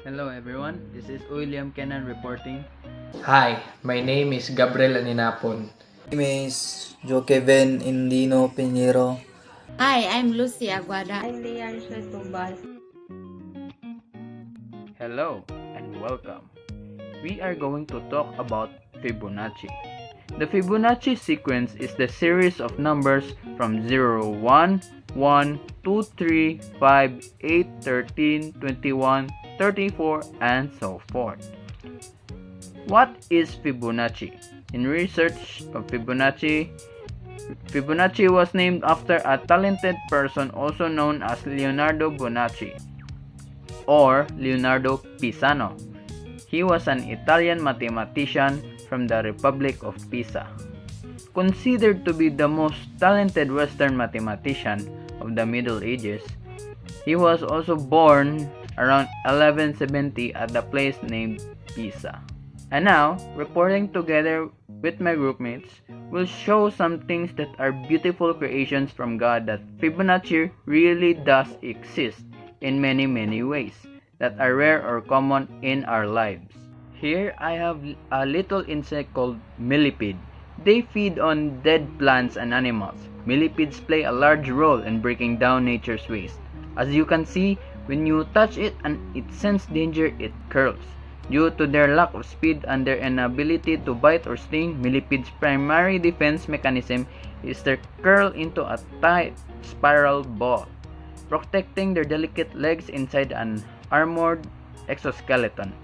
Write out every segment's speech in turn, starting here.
Hello everyone, this is William Kenan reporting. Hi, my name is Gabriel Aninapon. My name is Kevin Indino Pinheiro. Hi, I'm Lucy Aguada. I'm H300. Hello and welcome. We are going to talk about Fibonacci. The Fibonacci sequence is the series of numbers from 0, 1, 1, 2, 3, 5, 8, 13, 21, 34, and so forth. What is Fibonacci? In research of Fibonacci was named after a talented person also known as Leonardo Bonacci or Leonardo Pisano. He was an Italian mathematician from the Republic of Pisa. Considered to be the most talented Western mathematician of the Middle Ages, he was also born around 1170 at a place named Pisa. And now, reporting together with my groupmates, we'll show some things that are beautiful creations from God that Fibonacci really does exist in many ways that are rare or common in our lives. Here I have a little insect called millipede. They feed on dead plants and animals. Millipedes play a large role in breaking down nature's waste. As you can see, when you touch it and it senses danger, it curls. Due to their lack of speed and their inability to bite or sting, millipedes' primary defense mechanism is their curl into a tight spiral ball, protecting their delicate legs inside an armored exoskeleton.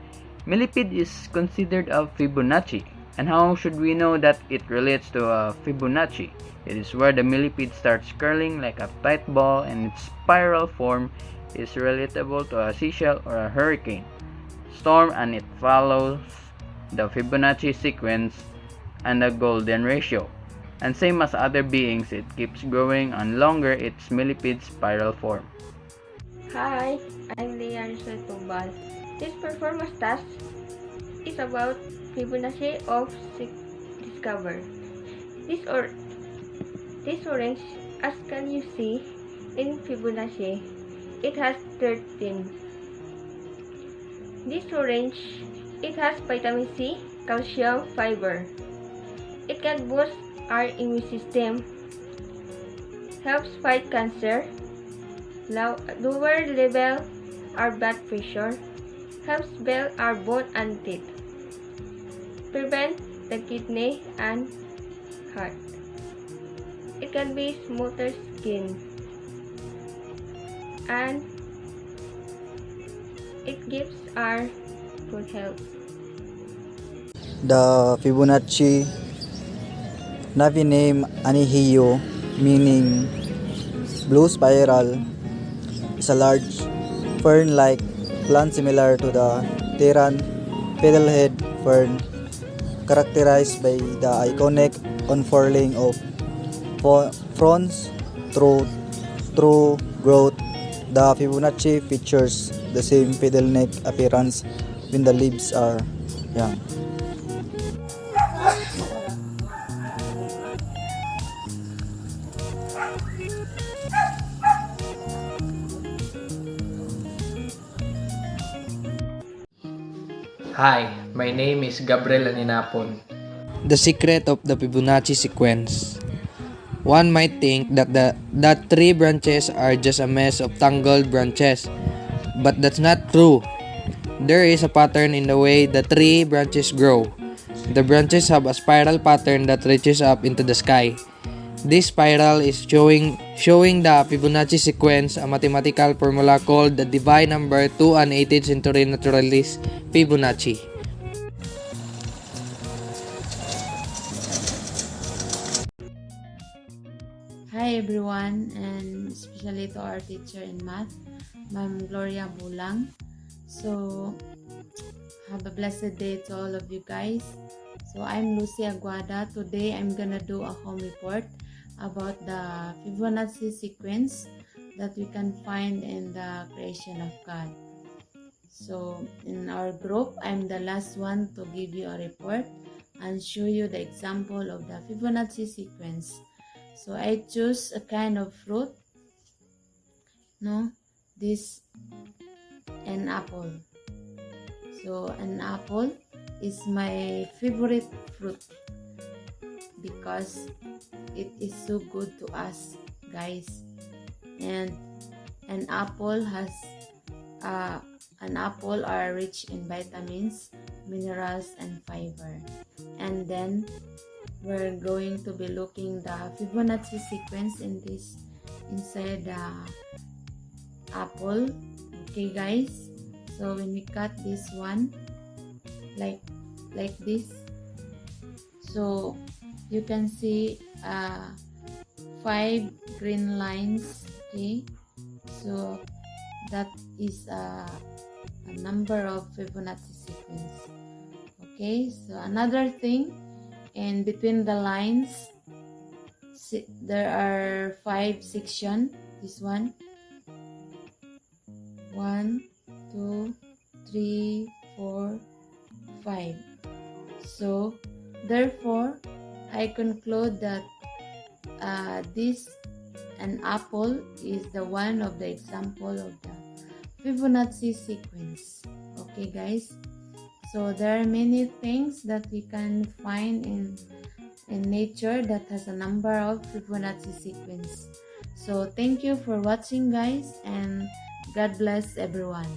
Millipede is considered a Fibonacci. And how should we know that it relates to a Fibonacci? It is where the millipede starts curling like a tight ball and its spiral form is relatable to a seashell or a hurricane storm, and it follows the Fibonacci sequence and the golden ratio. And same as other beings, it keeps growing and longer its millipede spiral form. Hi, I'm H300. This performance task is about Fibonacci of discover. This orange, as can you see in Fibonacci, it has 13. This orange, it has vitamin C, calcium, fiber. It can boost our immune system, helps fight cancer, lower level our blood pressure, helps build our bone and teeth, prevent the kidney and heart. It can be smoother skin, and it gives our good health. The Fibonacci Navi name Anihiyo, meaning blue spiral, is a large fern-like plant similar to the Terran fiddlehead fern, characterized by the iconic unfurling of fronds through growth. The Fibonacci features the same fiddle-neck appearance when the leaves are young. Hi, my name is Gabriel Aninapon. The secret of the Fibonacci sequence. One might think that three branches are just a mess of tangled branches, but that's not true. There is a pattern in the way the three branches grow. The branches have a spiral pattern that reaches up into the sky. This spiral is showing the Fibonacci sequence, a mathematical formula called the divine number to an 18th century naturalist Fibonacci. Hi everyone, and especially to our teacher in math, Ma'am Gloria Bulang. So, have a blessed day to all of you guys. So, I'm Lucy Aguada. Today, I'm gonna do a home report about the Fibonacci sequence that we can find in the creation of God. So, in our group, I'm the last one to give you a report and show you the example of the Fibonacci sequence. So I choose a kind of fruit, this an apple. So an apple is my favorite fruit because it is so good to us, guys. And an apple are rich in vitamins, minerals, and fiber. And then we're going to be looking the Fibonacci sequence inside the apple. Okay, guys. So when we cut this one like this, so you can see 5 green lines. Okay, so that is a number of Fibonacci sequence. Okay, so another thing, in between the lines there are 5 sections. This one, 1 2 3 4 5. So therefore I conclude that this an apple is the one of the example of the Fibonacci sequence. Okay, guys, so there are many things that we can find in nature that has a number of Fibonacci sequence. So thank you for watching, guys, and God bless everyone.